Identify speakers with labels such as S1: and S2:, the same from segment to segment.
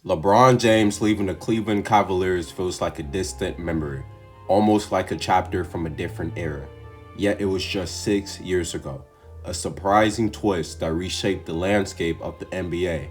S1: LeBron James leaving the Cleveland Cavaliers feels like a distant memory, almost like a chapter from a different era. Yet it was just 6 years ago. A surprising twist that reshaped the landscape of the NBA.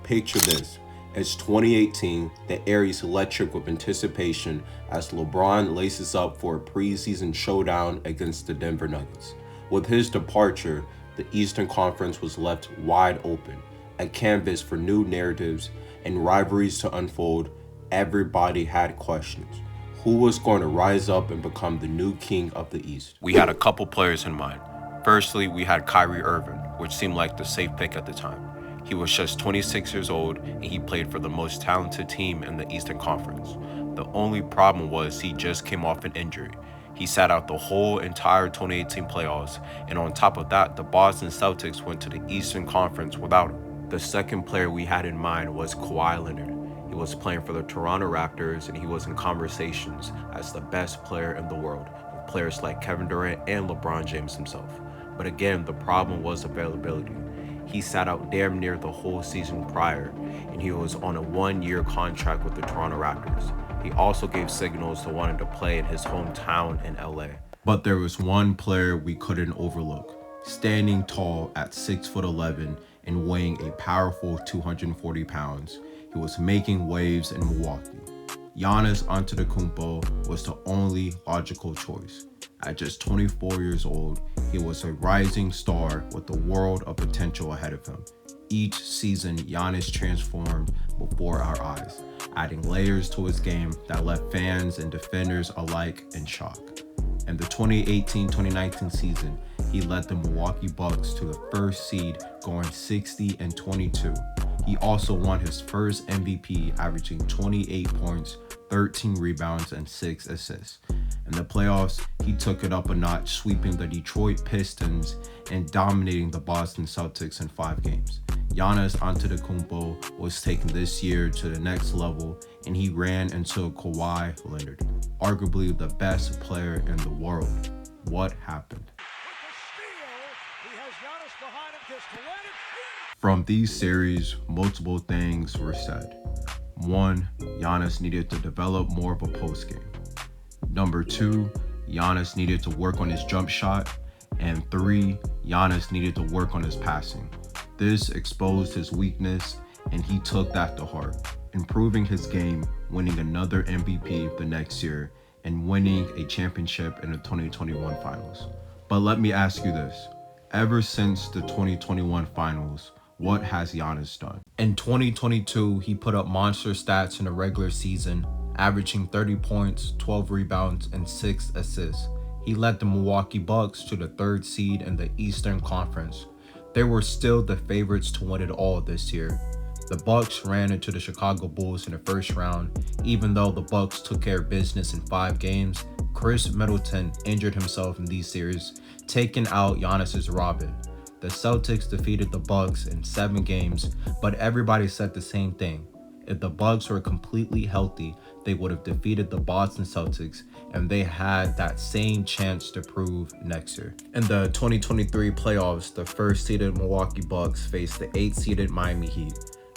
S1: Picture this. It's 2018, the air is electric with anticipation as LeBron laces up for a preseason showdown against the Denver Nuggets. With his departure, the Eastern Conference was left wide open, a canvas for new narratives and rivalries to unfold. Everybody had questions. Who was going to rise up and become the new king of the East? We had a couple players in mind. Firstly, we had Kyrie Irving, which seemed like the safe pick at the time. He was just 26 years old and he played for the most talented team in the Eastern Conference. The only problem was he just came off an injury. He sat out the whole entire 2018 playoffs, and on top of that, the Boston Celtics went to the Eastern Conference without him. The second player we had in mind was Kawhi Leonard. He was playing for the Toronto Raptors and he was in conversations as the best player in the world, with players like Kevin Durant and LeBron James himself. But again, the problem was availability. He sat out damn near the whole season prior, and he was on a one-year contract with the Toronto Raptors. He also gave signals to wanting to play in his hometown in LA. But there was one player we couldn't overlook. Standing tall at 6'11" and weighing a powerful 240 pounds, he was making waves in Milwaukee. Giannis Antetokounmpo was the only logical choice. At just 24 years old, he was a rising star with a world of potential ahead of him. Each season, Giannis transformed before our eyes, adding layers to his game that left fans and defenders alike in shock. In the 2018-2019 season, he led the Milwaukee Bucks to the first seed, going 60-22. He also won his first MVP, averaging 28 points, 13 rebounds, and 6 assists. In the playoffs, he took it up a notch, sweeping the Detroit Pistons and dominating the Boston Celtics in 5 games. Giannis Antetokounmpo was taken this year to the next level, and he ran into Kawhi Leonard, arguably the best player in the world. What happened? From these series, multiple things were said. 1, Giannis needed to develop more of a post game. Number 2, Giannis needed to work on his jump shot. And 3, Giannis needed to work on his passing. This exposed his weakness, and he took that to heart, improving his game, winning another MVP the next year, and winning a championship in the 2021 finals. But let me ask you this. Ever since the 2021 finals, what has Giannis done? In 2022, he put up monster stats in the regular season, averaging 30 points, 12 rebounds, and 6 assists. He led the Milwaukee Bucks to the 3rd seed in the Eastern Conference. They were still the favorites to win it all this year. The Bucks ran into the Chicago Bulls in the first round. Even though the Bucks took care of business in 5 games, Chris Middleton injured himself in these series, taking out Giannis's Robin. The Celtics defeated the Bucks in 7 games, but everybody said the same thing. If the Bucks were completely healthy, they would have defeated the Boston Celtics, and they had that same chance to prove next year. In the 2023 playoffs, the 1st-seeded Milwaukee Bucks faced the 8th-seeded Miami Heat.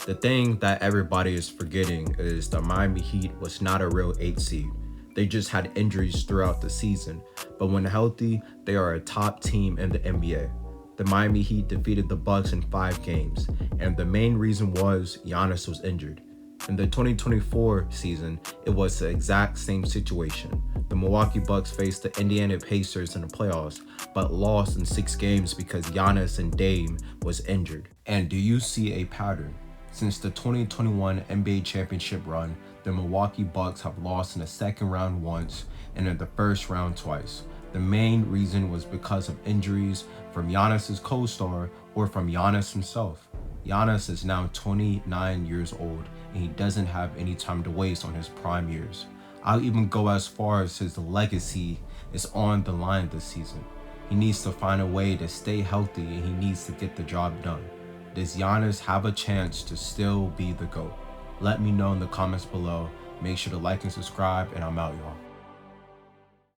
S1: The thing that everybody is forgetting is the Miami Heat was not a real 8th seed. They just had injuries throughout the season, but when healthy, they are a top team in the NBA. The Miami Heat defeated the Bucks in 5 games, and the main reason was Giannis was injured. In the 2024 season, it was the exact same situation. The Milwaukee Bucks faced the Indiana Pacers in the playoffs, but lost in 6 games because Giannis and Dame was injured. And do you see a pattern? Since the 2021 NBA championship run, the Milwaukee Bucks have lost in the 2nd round once and in the 1st round twice. The main reason was because of injuries from Giannis' co-star or from Giannis himself. Giannis is now 29 years old and he doesn't have any time to waste on his prime years. I'll even go as far as his legacy is on the line this season. He needs to find a way to stay healthy and he needs to get the job done. Does Giannis have a chance to still be the GOAT? Let me know in the comments below. Make sure to like and subscribe, and I'm out, y'all.